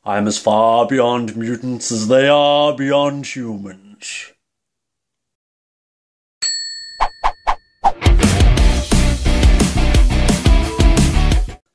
I'm as far beyond mutants as they are beyond humans.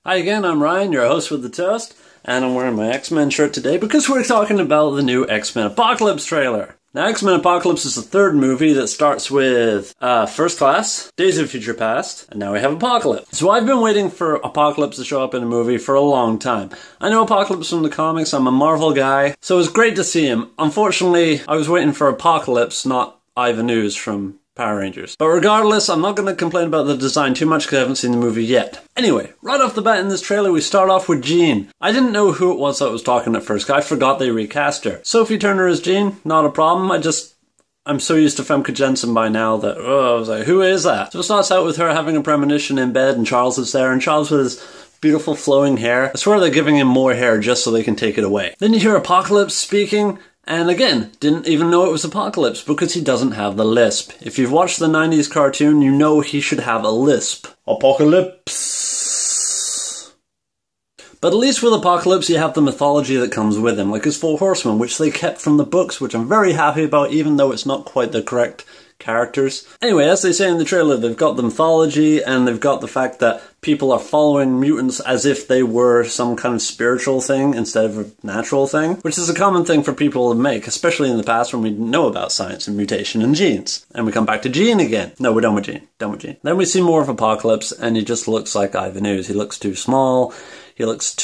Hi again, I'm Ryan, your host with the toast, and I'm wearing my X-Men shirt today because we're talking about the new X-Men Apocalypse trailer. Now, X-Men Apocalypse is the third movie that starts with First Class, Days of Future Past, and now we have Apocalypse. So I've been waiting for Apocalypse to show up in a movie for a long time. I know Apocalypse from the comics, I'm a Marvel guy, so it was great to see him. Unfortunately, I was waiting for Apocalypse, not Ivan Ooze from Power Rangers. But regardless, I'm not going to complain about the design too much because I haven't seen the movie yet. Anyway, right off the bat in this trailer, we start off with Jean. I didn't know who it was that was talking at first. I forgot they recast her. Sophie Turner as Jean, not a problem. I'm so used to Famke Janssen by now that, I was like, who is that? So it starts out with her having a premonition in bed and Charles is there, and Charles with his beautiful flowing hair. I swear they're giving him more hair just so they can take it away. Then you hear Apocalypse speaking. And again, didn't even know it was Apocalypse because he doesn't have the lisp. If you've watched the 90s cartoon, you know he should have a lisp. Apocalypse. But at least with Apocalypse, you have the mythology that comes with him, like his Four Horsemen, which they kept from the books, which I'm very happy about, even though it's not quite the correct characters. Anyway, as they say in the trailer, they've got the mythology and they've got the fact that people are following mutants as if they were some kind of spiritual thing instead of a natural thing, which is a common thing for people to make, especially in the past when we didn't know about science and mutation and genes. And we come back to Jean again. No, we're done with Jean. Done with Jean. Then we see more of Apocalypse and he just looks like Ivan Ooze. He looks too small. He looks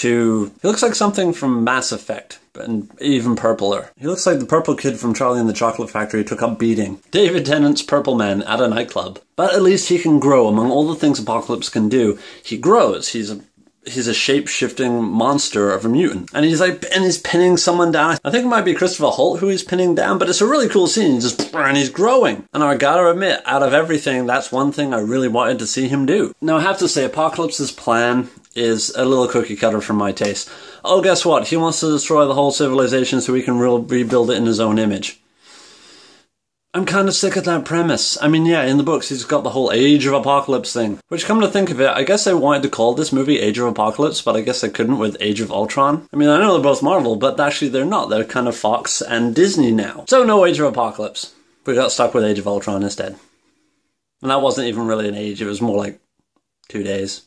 like something from Mass Effect, and even purpler. He looks like the purple kid from Charlie and the Chocolate Factory took up beating. David Tennant's Purple Man at a nightclub. But at least he can grow. Among all the things Apocalypse can do, he grows. He's a shape-shifting monster of a mutant. And he's pinning someone down. I think it might be Christopher Holt who he's pinning down, but it's a really cool scene. And he's growing. And I gotta admit, out of everything, that's one thing I really wanted to see him do. Now I have to say, Apocalypse's plan is a little cookie cutter for my taste. Oh, guess what? He wants to destroy the whole civilization so he can rebuild it in his own image. I'm kind of sick of that premise. I mean, yeah, in the books he's got the whole Age of Apocalypse thing. Which, come to think of it, I guess they wanted to call this movie Age of Apocalypse, but I guess they couldn't with Age of Ultron. I mean, I know they're both Marvel, but actually they're not. They're kind of Fox and Disney now. So no Age of Apocalypse. We got stuck with Age of Ultron instead. And that wasn't even really an age, it was more like 2 days.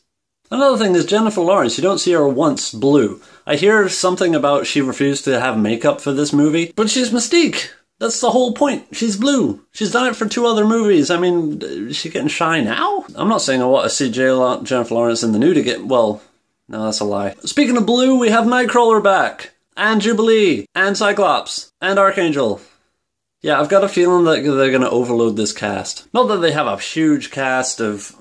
Another thing is Jennifer Lawrence. You don't see her once blue. I hear something about she refused to have makeup for this movie, but she's Mystique. That's the whole point. She's blue. She's done it for 2 other movies. I mean, is she getting shy now? I'm not saying I want to see Jennifer Lawrence in the nude again. Well, no, that's a lie. Speaking of blue, we have Nightcrawler back. And Jubilee. And Cyclops. And Archangel. Yeah, I've got a feeling that they're going to overload this cast. Not that they have a huge cast of,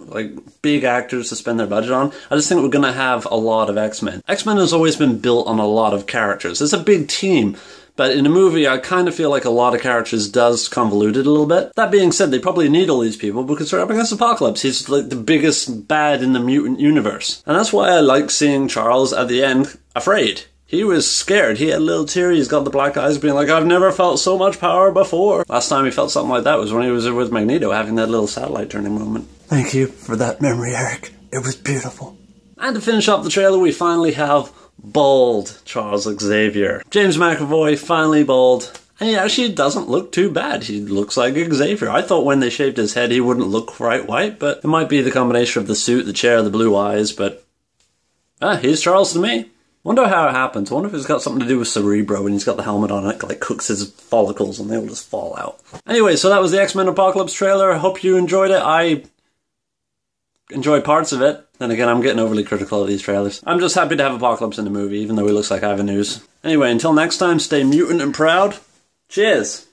big actors to spend their budget on. I just think we're going to have a lot of X-Men. X-Men has always been built on a lot of characters. It's a big team. But in a movie, I kind of feel like a lot of characters does convolute it a little bit. That being said, they probably need all these people because they're up against Apocalypse. He's like the biggest bad in the mutant universe. And that's why I like seeing Charles at the end afraid. He was scared. He had a little tear. He's got the black eyes being like, I've never felt so much power before. Last time he felt something like that was when he was with Magneto having that little satellite turning moment. Thank you for that memory, Eric. It was beautiful. And to finish up the trailer, we finally have bald Charles Xavier. James McAvoy, finally bald. And he actually doesn't look too bad. He looks like Xavier. I thought when they shaved his head he wouldn't look quite white, but it might be the combination of the suit, the chair, the blue eyes, but he's Charles to me. Wonder how it happens. I wonder if it's got something to do with Cerebro and he's got the helmet on and it cooks his follicles and they'll just fall out. Anyway, so that was the X-Men Apocalypse trailer. I hope you enjoyed it. I enjoyed parts of it. Then again, I'm getting overly critical of these trailers. I'm just happy to have Apocalypse in the movie, even though he looks like Ivan Ooze. Anyway, until next time, stay mutant and proud. Cheers!